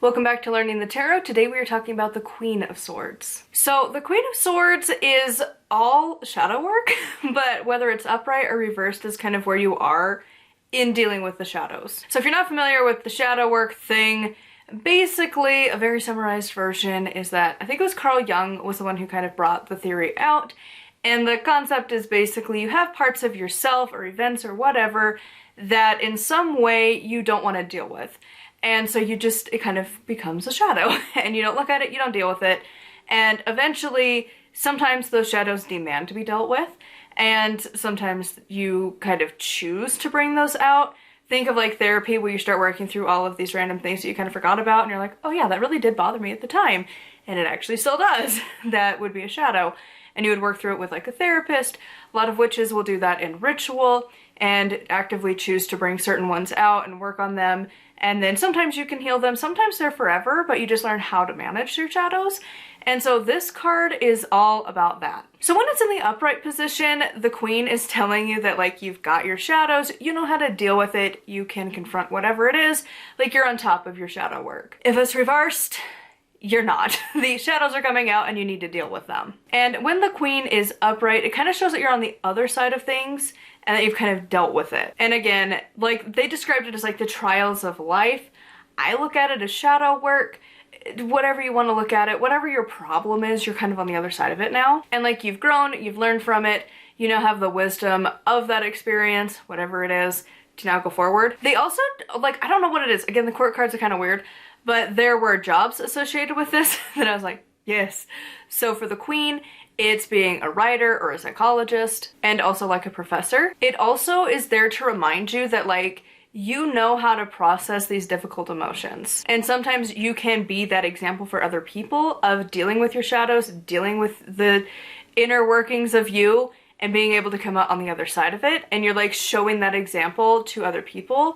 Welcome back to Learning the Tarot. Today we are talking about the Queen of Swords. So the Queen of Swords is all shadow work, but whether it's upright or reversed is kind of where you are in dealing with the shadows. So if you're not familiar with the shadow work thing, basically a very summarized version is that I think it was Carl Jung was the one who kind of brought the theory out. And the concept is basically you have parts of yourself or events or whatever that in some way you don't want to deal with. And so it kind of becomes a shadow and you don't look at it, you don't deal with it. And eventually, sometimes those shadows demand to be dealt with. And sometimes you kind of choose to bring those out. Think of like therapy where you start working through all of these random things that you kind of forgot about and you're like, oh yeah, that really did bother me at the time. And it actually still does. That would be a shadow. And you would work through it with like a therapist. A lot of witches will do that in ritual and actively choose to bring certain ones out and work on them. And then sometimes you can heal them, sometimes they're forever, but you just learn how to manage your shadows. And so this card is all about that. So when it's in the upright position, the Queen is telling you that like you've got your shadows, you know how to deal with it, you can confront whatever it is, like you're on top of your shadow work. If it's reversed, you're not. The shadows are coming out and you need to deal with them. And when the Queen is upright, it kind of shows that you're on the other side of things and that you've kind of dealt with it. And again, like they described it as like the trials of life. I look at it as shadow work. Whatever you want to look at it, whatever your problem is, you're kind of on the other side of it now. And like you've grown, you've learned from it, you now have the wisdom of that experience, whatever it is, to now go forward. They also, like, I don't know what it is. Again, the court cards are kind of weird, but there were jobs associated with this that I was like, yes. So for the Queen, it's being a writer or a psychologist and also like a professor. It also is there to remind you that like, you know how to process these difficult emotions. And sometimes you can be that example for other people of dealing with your shadows, dealing with the inner workings of you and being able to come out on the other side of it. And you're like showing that example to other people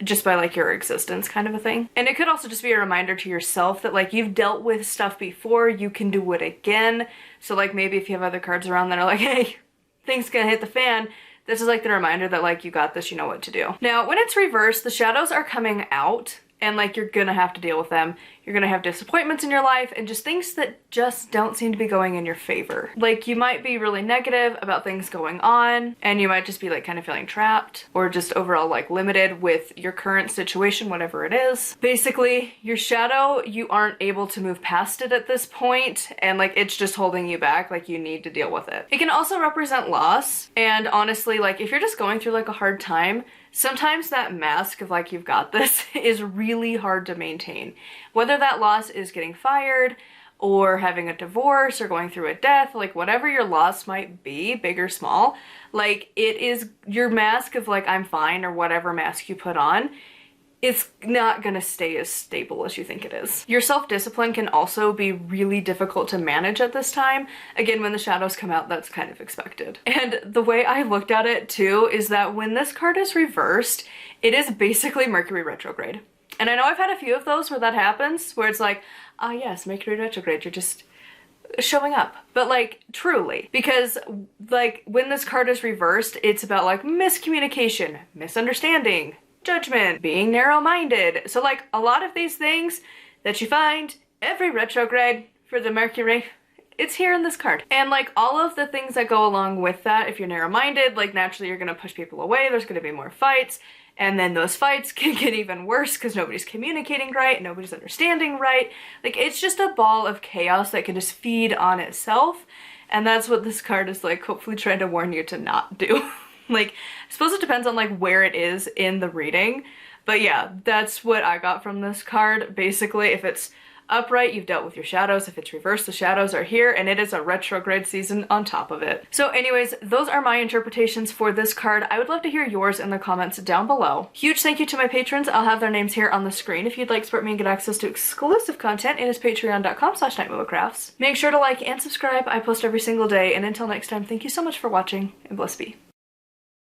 just by like your existence kind of a thing. And it could also just be a reminder to yourself that like you've dealt with stuff before, you can do it again. So like maybe if you have other cards around that are like, hey, things gonna hit the fan, this is like the reminder that like you got this, you know what to do. Now when it's reversed, the shadows are coming out and like you're gonna have to deal with them. You're gonna have disappointments in your life and just things that just don't seem to be going in your favor. Like you might be really negative about things going on and you might just be like kind of feeling trapped or just overall like limited with your current situation, whatever it is. Basically, your shadow, you aren't able to move past it at this point and like it's just holding you back, like you need to deal with it. It can also represent loss and honestly, like if you're just going through like a hard time, sometimes that mask of like you've got this is really hard to maintain. Whether that loss is getting fired or having a divorce or going through a death, like whatever your loss might be, big or small, like it is your mask of like I'm fine or whatever mask you put on, it's not gonna stay as stable as you think it is. Your self-discipline can also be really difficult to manage at this time. Again, when the shadows come out, that's kind of expected. And the way I looked at it too is that when this card is reversed, it is basically Mercury retrograde. And I know I've had a few of those where that happens, where it's like, ah yes, Mercury retrograde, you're just showing up. But like truly, because like when this card is reversed, it's about like miscommunication, misunderstanding, judgment, being narrow-minded. So like a lot of these things that you find every retrograde for the Mercury, it's here in this card. And like all of the things that go along with that, if you're narrow-minded, like naturally you're gonna push people away, there's gonna be more fights, and then those fights can get even worse because nobody's communicating right, nobody's understanding right. Like it's just a ball of chaos that can just feed on itself. And that's what this card is like hopefully trying to warn you to not do. Like, I suppose it depends on like where it is in the reading, but yeah, that's what I got from this card. Basically, if it's upright, you've dealt with your shadows. If it's reversed, the shadows are here and it is a retrograde season on top of it. So anyways, those are my interpretations for this card. I would love to hear yours in the comments down below. Huge thank you to my patrons. I'll have their names here on the screen. If you'd like to support me and get access to exclusive content, it is patreon.com/nightmomocrafts. Make sure to like and subscribe. I post every single day, and until next time, thank you so much for watching, and bless be.